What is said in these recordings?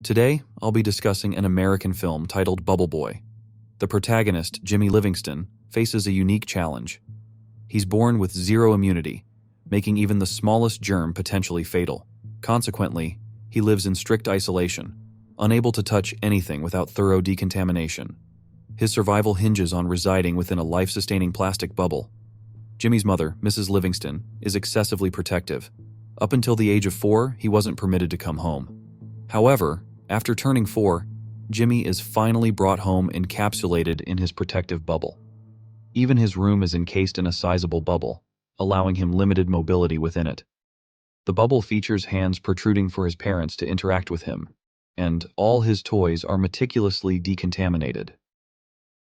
Today, I'll be discussing an American film titled Bubble Boy. The protagonist, Jimmy Livingston, faces a unique challenge. He's born with zero immunity, making even the smallest germ potentially fatal. Consequently, he lives in strict isolation, unable to touch anything without thorough decontamination. His survival hinges on residing within a life-sustaining plastic bubble. Jimmy's mother, Mrs. Livingston, is excessively protective. Up until the age of 4, he wasn't permitted to come home. However, after turning 4, Jimmy is finally brought home encapsulated in his protective bubble. Even his room is encased in a sizable bubble, allowing him limited mobility within it. The bubble features hands protruding for his parents to interact with him, and all his toys are meticulously decontaminated.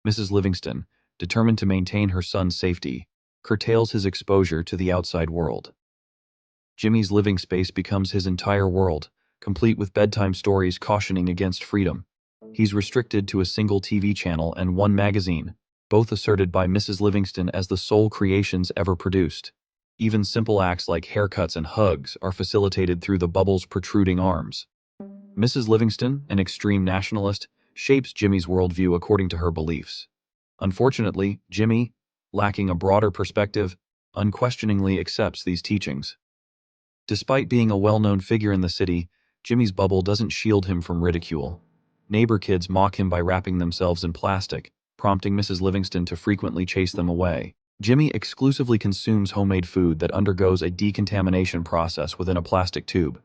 Mrs. Livingston, determined to maintain her son's safety, curtails his exposure to the outside world. Jimmy's living space becomes his entire world, complete with bedtime stories cautioning against freedom. He's restricted to a single TV channel and one magazine, both asserted by Mrs. Livingston as the sole creations ever produced. Even simple acts like haircuts and hugs are facilitated through the bubble's protruding arms. Mrs. Livingston, an extreme nationalist, shapes Jimmy's worldview according to her beliefs. Unfortunately, Jimmy, lacking a broader perspective, unquestioningly accepts these teachings. Despite being a well-known figure in the city, Jimmy's bubble doesn't shield him from ridicule. Neighbor kids mock him by wrapping themselves in plastic, prompting Mrs. Livingston to frequently chase them away. Jimmy exclusively consumes homemade food that undergoes a decontamination process within a plastic tube,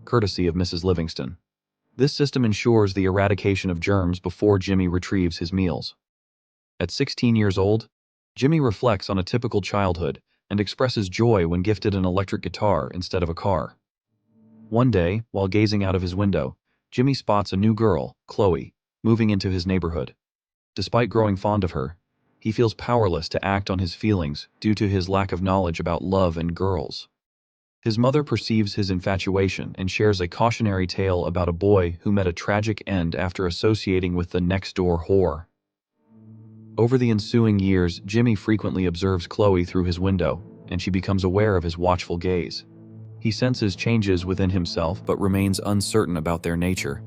courtesy of Mrs. Livingston. This system ensures the eradication of germs before Jimmy retrieves his meals. At 16 years old, Jimmy reflects on a typical childhood and expresses joy when gifted an electric guitar instead of a car. One day, while gazing out of his window, Jimmy spots a new girl, Chloe, moving into his neighborhood. Despite growing fond of her, he feels powerless to act on his feelings due to his lack of knowledge about love and girls. His mother perceives his infatuation and shares a cautionary tale about a boy who met a tragic end after associating with the next-door whore. Over the ensuing years, Jimmy frequently observes Chloe through his window, and she becomes aware of his watchful gaze. He senses changes within himself but remains uncertain about their nature.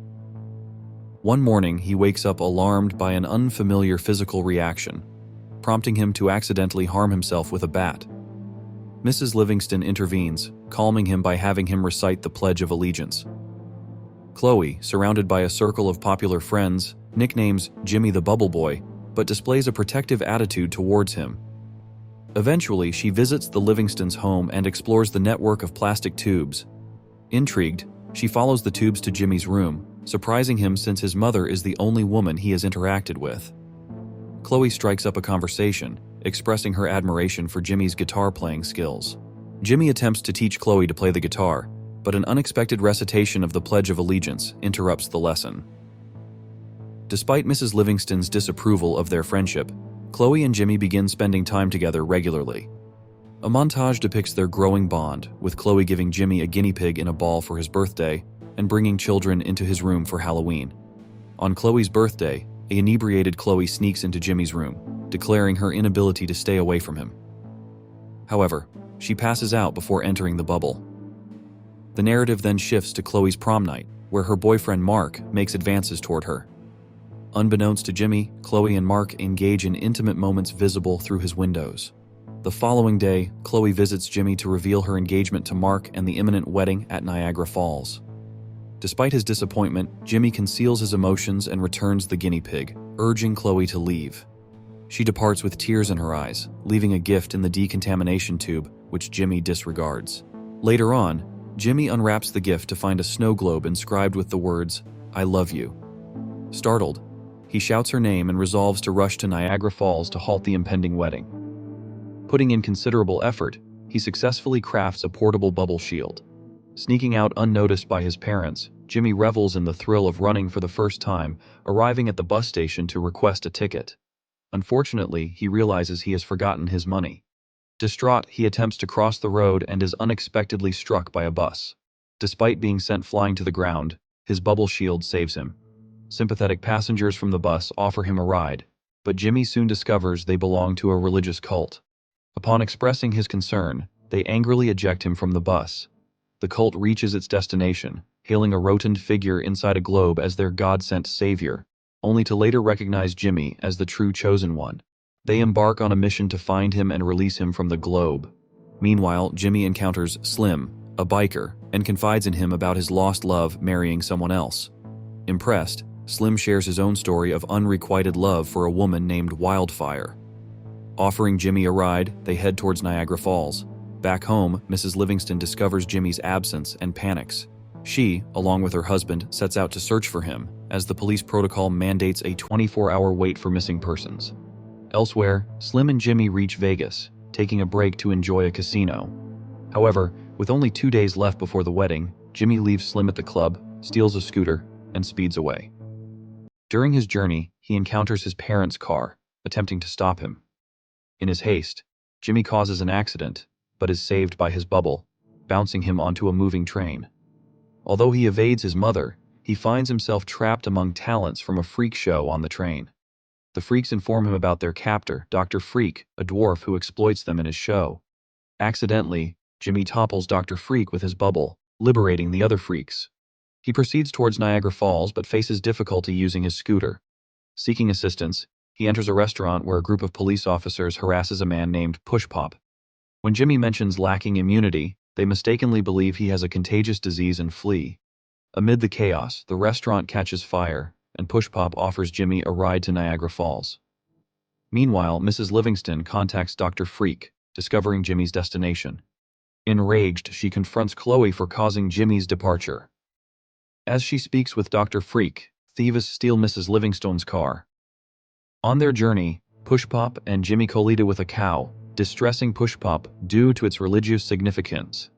One morning, he wakes up alarmed by an unfamiliar physical reaction, prompting him to accidentally harm himself with a bat. Mrs. Livingston intervenes, calming him by having him recite the Pledge of Allegiance. Chloe, surrounded by a circle of popular friends, nicknames Jimmy the Bubble Boy, but displays a protective attitude towards him. Eventually, she visits the Livingstons' home and explores the network of plastic tubes. Intrigued, she follows the tubes to Jimmy's room, surprising him since his mother is the only woman he has interacted with. Chloe strikes up a conversation, expressing her admiration for Jimmy's guitar-playing skills. Jimmy attempts to teach Chloe to play the guitar, but an unexpected recitation of the Pledge of Allegiance interrupts the lesson. Despite Mrs. Livingston's disapproval of their friendship, Chloe and Jimmy begin spending time together regularly. A montage depicts their growing bond, with Chloe giving Jimmy a guinea pig in a ball for his birthday and bringing children into his room for Halloween. On Chloe's birthday, an inebriated Chloe sneaks into Jimmy's room, declaring her inability to stay away from him. However, she passes out before entering the bubble. The narrative then shifts to Chloe's prom night, where her boyfriend Mark makes advances toward her. Unbeknownst to Jimmy, Chloe and Mark engage in intimate moments visible through his windows. The following day, Chloe visits Jimmy to reveal her engagement to Mark and the imminent wedding at Niagara Falls. Despite his disappointment, Jimmy conceals his emotions and returns the guinea pig, urging Chloe to leave. She departs with tears in her eyes, leaving a gift in the decontamination tube, which Jimmy disregards. Later on, Jimmy unwraps the gift to find a snow globe inscribed with the words, "I love you." Startled, he shouts her name and resolves to rush to Niagara Falls to halt the impending wedding. Putting in considerable effort, he successfully crafts a portable bubble shield. Sneaking out unnoticed by his parents, Jimmy revels in the thrill of running for the first time, arriving at the bus station to request a ticket. Unfortunately, he realizes he has forgotten his money. Distraught, he attempts to cross the road and is unexpectedly struck by a bus. Despite being sent flying to the ground, his bubble shield saves him. Sympathetic passengers from the bus offer him a ride, but Jimmy soon discovers they belong to a religious cult. Upon expressing his concern, they angrily eject him from the bus. The cult reaches its destination, hailing a rotund figure inside a globe as their God-sent savior, only to later recognize Jimmy as the true chosen one. They embark on a mission to find him and release him from the globe. Meanwhile, Jimmy encounters Slim, a biker, and confides in him about his lost love marrying someone else. Impressed, Slim shares his own story of unrequited love for a woman named Wildfire. Offering Jimmy a ride, they head towards Niagara Falls. Back home, Mrs. Livingston discovers Jimmy's absence and panics. She, along with her husband, sets out to search for him, as the police protocol mandates a 24-hour wait for missing persons. Elsewhere, Slim and Jimmy reach Vegas, taking a break to enjoy a casino. However, with only 2 days left before the wedding, Jimmy leaves Slim at the club, steals a scooter, and speeds away. During his journey, he encounters his parents' car, attempting to stop him. In his haste, Jimmy causes an accident, but is saved by his bubble, bouncing him onto a moving train. Although he evades his mother, he finds himself trapped among talents from a freak show on the train. The freaks inform him about their captor, Dr. Freak, a dwarf who exploits them in his show. Accidentally, Jimmy topples Dr. Freak with his bubble, liberating the other freaks. He proceeds towards Niagara Falls but faces difficulty using his scooter. Seeking assistance, he enters a restaurant where a group of police officers harasses a man named Push Pop. When Jimmy mentions lacking immunity, they mistakenly believe he has a contagious disease and flee. Amid the chaos, the restaurant catches fire, and Push Pop offers Jimmy a ride to Niagara Falls. Meanwhile, Mrs. Livingston contacts Dr. Freak, discovering Jimmy's destination. Enraged, she confronts Chloe for causing Jimmy's departure. As she speaks with Dr. Freak, thieves steal Mrs. Livingstone's car. On their journey, Push Pop and Jimmy collide with a cow, distressing Push Pop due to its religious significance.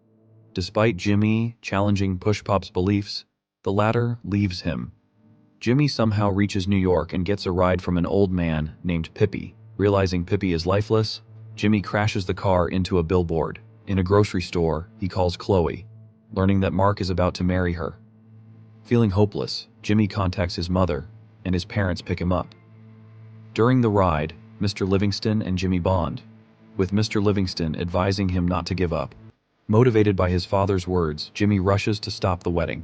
Despite Jimmy challenging Push Pop's beliefs, the latter leaves him. Jimmy somehow reaches New York and gets a ride from an old man named Pippi. Realizing Pippi is lifeless, Jimmy crashes the car into a billboard. In a grocery store, he calls Chloe, learning that Mark is about to marry her. Feeling hopeless, Jimmy contacts his mother, and his parents pick him up. During the ride, Mr. Livingston and Jimmy bond, with Mr. Livingston advising him not to give up. Motivated by his father's words, Jimmy rushes to stop the wedding.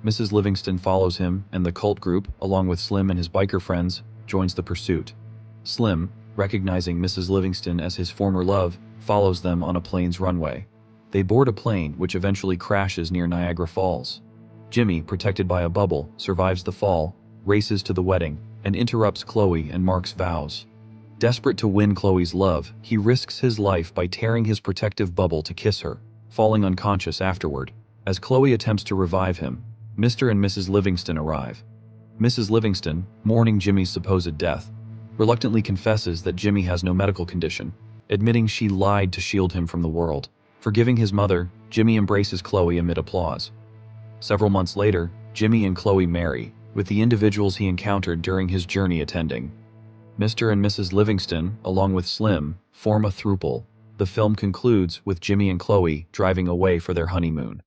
Mrs. Livingston follows him, and the cult group, along with Slim and his biker friends, joins the pursuit. Slim, recognizing Mrs. Livingston as his former love, follows them on a plane's runway. They board a plane which eventually crashes near Niagara Falls. Jimmy, protected by a bubble, survives the fall, races to the wedding, and interrupts Chloe and Mark's vows. Desperate to win Chloe's love, he risks his life by tearing his protective bubble to kiss her, falling unconscious afterward. As Chloe attempts to revive him, Mr. and Mrs. Livingston arrive. Mrs. Livingston, mourning Jimmy's supposed death, reluctantly confesses that Jimmy has no medical condition, admitting she lied to shield him from the world. Forgiving his mother, Jimmy embraces Chloe amid applause. Several months later, Jimmy and Chloe marry, with the individuals he encountered during his journey attending. Mr. and Mrs. Livingston, along with Slim, form a throuple. The film concludes with Jimmy and Chloe driving away for their honeymoon.